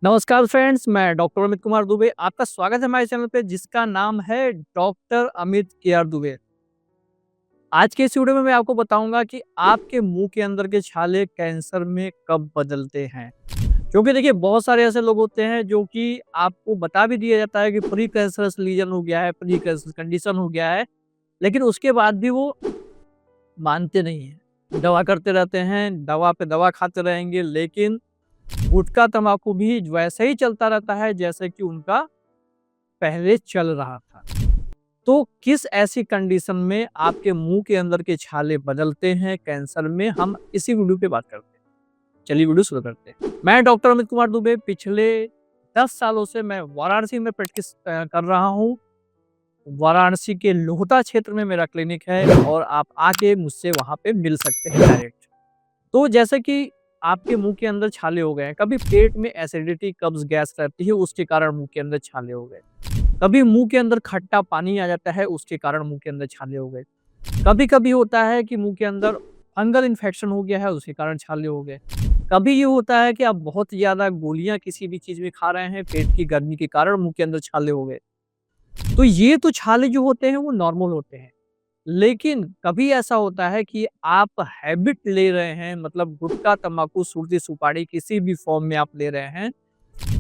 नमस्कार फ्रेंड्स, मैं डॉक्टर अमित कुमार दुबे। आपका स्वागत है हमारे चैनल पे जिसका नाम है डॉक्टर अमित केयर दुबे। आज के इस वीडियो में मैं आपको बताऊंगा कि आपके मुंह के अंदर के छाले कैंसर में कब बदलते हैं। क्योंकि देखिए बहुत सारे ऐसे लोग होते हैं जो कि आपको बता भी दिया जाता है कि प्री कैंसरस लीजन हो गया है, प्री कैंसरस कंडीशन हो गया है, लेकिन उसके बाद भी वो मानते नहीं हैं। दवा करते रहते हैं, दवा पे दवा खाते रहेंगे, लेकिन गुटखा तम्बाकू भी वैसे ही चलता रहता है जैसे कि उनका पहले चल रहा था। तो किस ऐसी कंडीशन में आपके मुंह के अंदर के छाले बदलते हैं कैंसर में, हम इसी वीडियो पे बात करते हैं। चलिए वीडियो शुरू करते हैं। मैं डॉक्टर अमित कुमार दुबे पिछले 10 सालों से मैं वाराणसी में प्रैक्टिस कर रहा हूँ। वाराणसी के लोहता क्षेत्र में मेरा क्लिनिक है और आप आके मुझसे वहाँ पे मिल सकते हैं डायरेक्ट। तो जैसे कि आपके मुँह के अंदर छाले हो गए हैं, कभी पेट में एसिडिटी, कब्ज़, गैस रहती है, उसके कारण मुँह के अंदर छाले हो गए। कभी मुँह के अंदर खट्टा पानी आ जाता है, उसके कारण मुँह के अंदर छाले हो गए। कभी-कभी होता है कि मुँह के अंदर फंगल इन्फेक्शन हो गया है, उसके कारण छाले हो गए। कभी ये होता है कि आप बहुत ज़्यादा गोलियाँ किसी भी चीज़ में खा रहे हैं, पेट की गर्मी के कारण मुँह के अंदर छाले हो गए। तो ये तो छाले जो होते हैं वो नॉर्मल होते हैं। लेकिन कभी ऐसा होता है कि आप हैबिट ले रहे हैं, मतलब गुटखा, तम्बाकू, सुरती, सुपारी किसी भी फॉर्म में आप ले रहे हैं,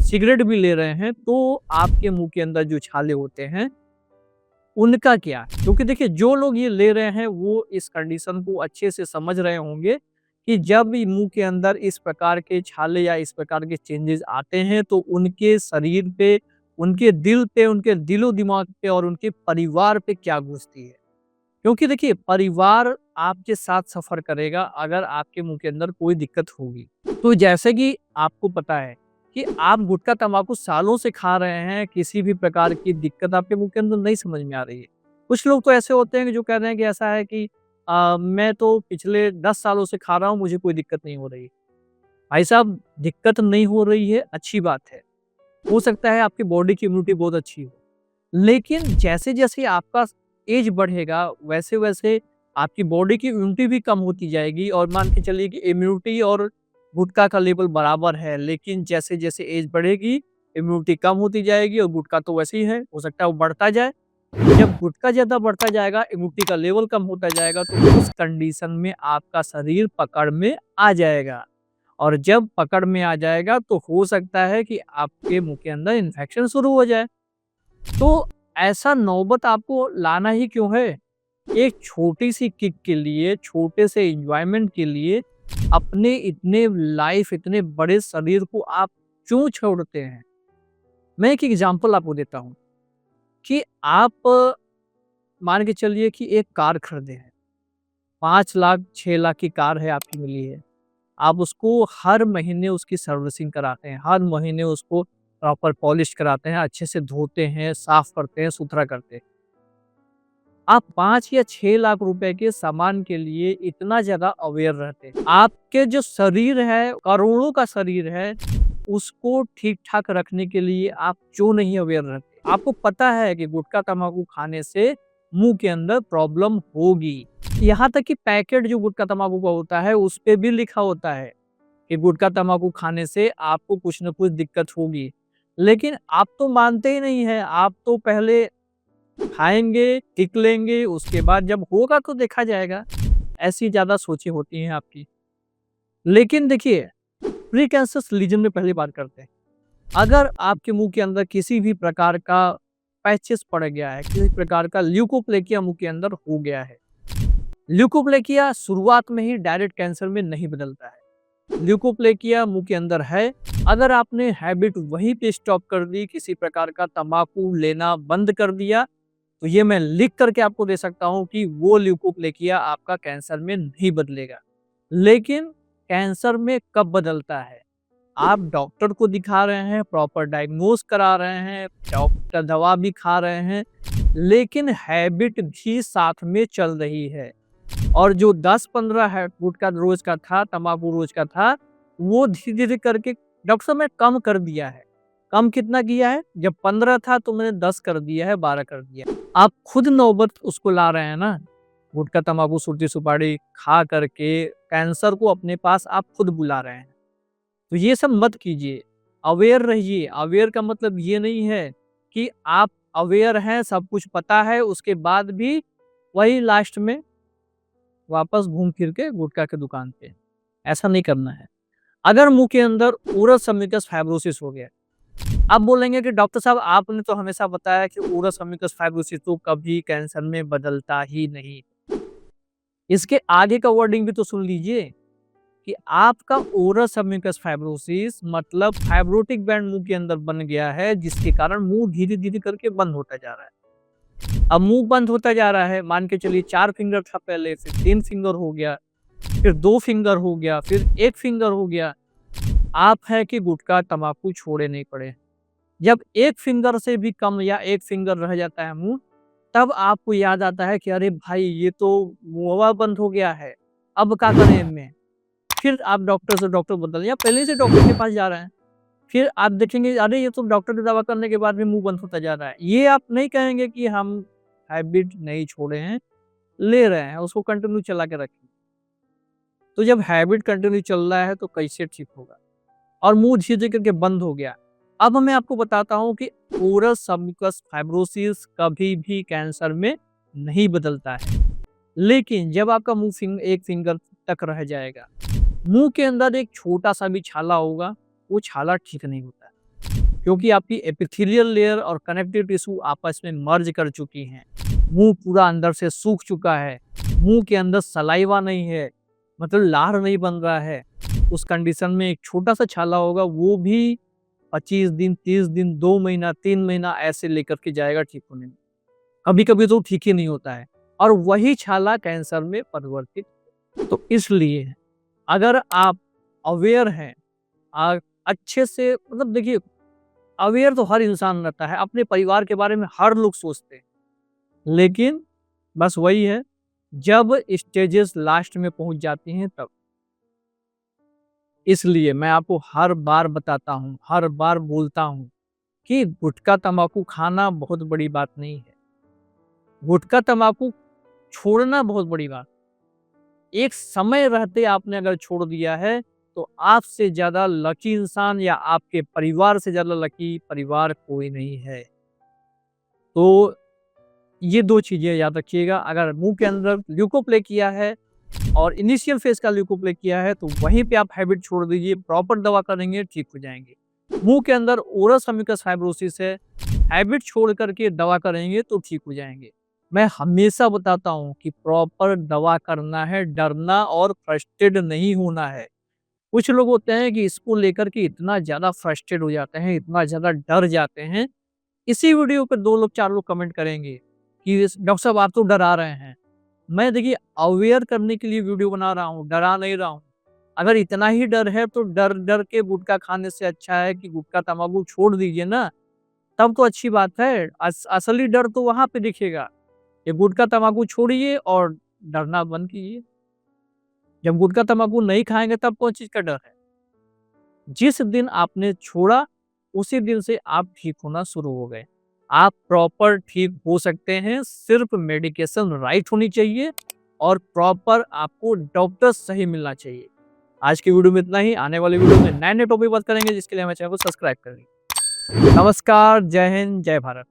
सिगरेट भी ले रहे हैं, तो आपके मुँह के अंदर जो छाले होते हैं, उनका क्या? क्योंकि देखिए जो लोग ये ले रहे हैं वो इस कंडीशन को अच्छे से समझ रहे होंगे कि जब भी मुँह के अंदर इस प्रकार के छाले या इस प्रकार के चेंजेज़ आते हैं तो उनके शरीर पे, उनके दिल पे, उनके दिलो-दिमाग पे और उनके परिवार पे क्या गुज़रती है। क्योंकि देखिए परिवार आपके साथ सफ़र करेगा अगर आपके मुँह के अंदर कोई दिक्कत होगी। तो जैसे कि आपको पता है कि आप गुटखा तम्बाकू सालों से खा रहे हैं, किसी भी प्रकार की दिक्कत आपके मुँह के अंदर नहीं समझ में आ रही है। कुछ लोग तो ऐसे होते हैं कि जो कह रहे हैं कि ऐसा है कि मैं तो पिछले 10 सालों से खा रहा हूँ, मुझे कोई दिक्कत नहीं हो रही। भाई साहब, दिक्कत नहीं हो रही है, अच्छी बात है। हो सकता है आपकी बॉडी की इम्यूनिटी बहुत अच्छी हो। लेकिन जैसे-जैसे आपका एज बढ़ेगा, वैसे-वैसे आपकी बॉडी की इम्यूनिटी भी कम होती जाएगी और मान के चलिए कि इम्यूनिटी और गुटखा का लेवल बराबर है, लेकिन जैसे-जैसे एज बढ़ेगी, इम्यूनिटी कम होती जाएगी और गुटखा तो वैसे ही है, हो सकता है वो बढ़ता जाए। जब गुटखा ज़्यादा बढ़ता जाएगा, इम्यूनिटी का लेवल कम होता जाएगा, तो उस कंडीशन में आपका शरीर पकड़ में आ जाएगा और जब पकड़ में आ जाएगा, तो हो सकता है कि आपके मुँह के अंदर इन्फेक्शन शुरू हो जाए। तो ऐसा नौबत आपको लाना ही क्यों है? एक छोटी-सी किक के लिए, छोटे से एन्जॉयमेंट के लिए अपने इतने बड़े शरीर को आप क्यों छोड़ते हैं? मैं एक एग्ज़ाम्पल आपको देता हूँ कि आप मान के चलिए कि एक कार खरीदे हैं। 5 लाख, 6 लाख की कार है आपकी मिली है। आप उसको हर महीने उसकी सर्विसिंग कराते हैं, हर महीने उसको प्रॉपर पॉलिश कराते हैं, अच्छे से धोते हैं, साफ करते हैं, सुथरा करते हैं। आप 5 या 6 लाख रुपए के सामान के लिए इतना ज़्यादा अवेयर रहते हैं। आपके जो शरीर है, करोड़ों का शरीर है, उसको ठीक-ठाक रखने के लिए आप क्यों नहीं अवेयर रहते? आपको पता है कि गुटखा तम्बाकू खाने से मुँह के अंदर प्रॉब्लम होगी। यहाँ तक कि पैकेट जो गुटखा तम्बाकू का होता है, उसपे भी लिखा होता है कि गुटखा तम्बाकू खाने से आपको कुछ न कुछ दिक्कत होगी। लेकिन आप तो मानते ही नहीं हैं, आप तो पहले खाएँगे, टिक लेंगे, उसके बाद जब होगा तो देखा जाएगा। ऐसी ज़्यादा सोचें होती हैं आपकी। लेकिन देखिए, प्री कैंसरस लीजन में पहली बात करते हैं। अगर आपके मुँह के अंदर किसी भी प्रकार का पैचेस पड़ गया है, किसी प्रकार का ल्यूकोप्लेकिया मुँह के अंदर हो गया है। ल्यूकोप्लेकिया शुरुआत में ही डायरेक्ट कैंसर में नहीं बदलता है। ल्यूकोप्लेकिया मुँह के अंदर है, अगर आपने हैबिट वहीं पे स्टॉप कर दी, किसी प्रकार का तम्बाकू लेना बंद कर दिया, तो ये मैं लिख करके आपको दे सकता हूँ कि वो ल्यूकोप्लेकिया आपका कैंसर में नहीं बदलेगा। लेकिन कैंसर में कब बदलता है? आप डॉक्टर को दिखा रहे हैं, प्रॉपर डायग्नोज करा रहे हैं, डॉक्टर दवा भी खा रहे हैं, लेकिन हैबिट भी साथ में चल रही है। और जो 10-15 है गुटखा रोज़ का था, तम्बाकू रोज़ का था, वो धीरे-धीरे करके डॉक्टर साहब मैंने कम कर दिया है। कम कितना किया है? जब 15 था तो मैंने 10 कर दिया है, 12 कर दिया है। आप खुद नौबत उसको ला रहे हैं ना, गुटखा, तम्बाकू, सुरती, सुपारी खा करके कैंसर को अपने पास आप खुद बुला रहे हैं। तो ये सब मत कीजिए। अवेयर रहिए। अवेयर का मतलब ये नहीं है कि आप अवेयर हैं, सब कुछ पता है, उसके बाद भी वही लास्ट में वापस घूम फिर के गुटखा की दुकान पे। ऐसा नहीं करना है। अगर मुँह के अंदर ओरस अमिकस फाइब्रोसिस हो गया, आप बोलेंगे कि डॉक्टर साहब आपने तो हमेशा बताया कि ओरस अमिकस फाइब्रोसिस तो कभी कैंसर में बदलता ही नहीं। इसके आगे का वर्डिंग भी तो सुन लीजिए कि आपका ओरस अमिकस फाइब्रोसिस मतलब फाइब्रोटिक बैंड मुंह के अंदर बन गया है, जिसके कारण मुंह धीरे-धीरे करके बंद होता जा रहा है। अब मुंह बंद होता जा रहा है, मान के चलिए 4 फिंगर था पहले, फिर 3 फिंगर हो गया, फिर 2 फिंगर हो गया, फिर 1 फिंगर हो गया। आप है कि गुटखा, तम्बाकू छोड़े नहीं पड़े। जब 1 फिंगर से भी कम या 1 फिंगर रह जाता है मुँह, तब आपको याद आता है कि अरे भाई ये तो मुहवा बंद हो गया है, अब क्या करें इनमें? फिर आप डॉक्टर से डॉक्टर बदल या पहले से डॉक्टर के पास जा रहे हैं। फिर आप देखेंगे अरे ये तो डॉक्टर की दवा करने के बाद भी मुँह बंद होता जा रहा है। ये आप नहीं कहेंगे कि हम हैबिट नहीं छोड़े हैं, ले रहे हैं, उसको कंटिन्यू चला के रखें। तो जब हैबिट कंटिन्यू चल रहा है तो कैसे ठीक होगा? और मुँह धीरे करके बंद हो गया। अब मैं आपको बताता हूँ कि ओरस अमिकस फाइब्रोसिस कभी भी कैंसर में नहीं बदलता है। लेकिन जब आपका मुँह 1 फिंगर तक रह जाएगा, मुँह के अंदर एक छोटा-सा भी छाला होगा, वो छाला ठीक नहीं होता है। क्योंकि आपकी एपिथेलियल लेयर और कनेक्टिव टिश्यू आपस में मर्ज कर चुकी हैं। मुँह पूरा अंदर से सूख चुका है। मुँह के अंदर सलाइवा नहीं है, मतलब लार नहीं बन रहा है। उस कंडीशन में एक छोटा-सा छाला होगा, वो भी 25 दिन, 30 दिन, 2 महीना, 3 महीना ऐसे लेकर के जाएगा ठीक होने में। कभी-कभी तो ठीक ही नहीं होता है और वही छाला कैंसर में परिवर्तित। तो इसलिए अगर आप अवेयर हैं, अच्छे से मतलब देखिए अवेयर तो हर इंसान रहता है, अपने परिवार के बारे में हर लोग सोचते हैं। लेकिन बस वही है, जब स्टेजेस लास्ट में पहुँच जाती हैं तब। इसलिए मैं आपको हर बार बताता हूँ, हर बार बोलता हूँ कि गुटखा तम्बाकू खाना बहुत बड़ी बात नहीं है। गुटखा तम्बाकू छोड़ना बहुत बड़ी बात। एक समय रहते आपने अगर छोड़ दिया है, तो आपसे ज़्यादा लकी इंसान या आपके परिवार से ज़्यादा लकी परिवार कोई नहीं है। तो ये 2 चीज़ें याद रखिएगा, अगर मुँह के अंदर ल्यूकोप्ले किया है और इनिशियल फेज़ का ल्यूकोप्ले किया है, तो वहीं पे आप हैबिट छोड़ दीजिए, प्रॉपर दवा करेंगे, ठीक हो जाएँगे। मुँह के अंदर ओरस अमिकस फाइब्रोसिस है, हैबिट छोड़ कर के दवा करेंगे तो ठीक हो जाएँगे। मैं हमेशा बताता हूँ कि प्रॉपर दवा करना है, डरना और फ्रस्ट्रेट नहीं होना है। कुछ लोग होते हैं कि इसको लेकर के इतना ज़्यादा फ्रस्ट्रेट हो जाते हैं, इतना ज़्यादा डर जाते हैं। इसी वीडियो पे 2 लोग 4 लोग कमेंट करेंगे कि डॉक्टर साहब आप तो डरा रहे हैं। मैं देखिए अवेयर करने के लिए वीडियो बना रहा हूँ, डरा नहीं रहा हूँ। अगर इतना ही डर है तो डर-डर के गुटखा खाने से अच्छा है कि गुटखा तम्बाकू छोड़ दीजिए ना, तब तो अच्छी बात है। असली डर तो वहाँ पे दिखेगा। ये गुटखा तम्बाकू छोड़िए और डरना बंद कीजिए। जब गुटखा तम्बाकू नहीं खाएँगे तब कौन चीज़ का डर है? जिस दिन आपने छोड़ा, उसी दिन से आप ठीक होना शुरू हो गए। आप प्रॉपर ठीक हो सकते हैं, सिर्फ़ मेडिकेशन राइट होनी चाहिए और प्रॉपर आपको डॉक्टर सही मिलना चाहिए। आज की वीडियो में इतना ही, आने वाली वीडियो में नए-नए टॉपिक बात करेंगे जिसके लिए हमारे चैनल को सब्सक्राइब कर लीजिए। नमस्कार, जय हिंद, जय भारत।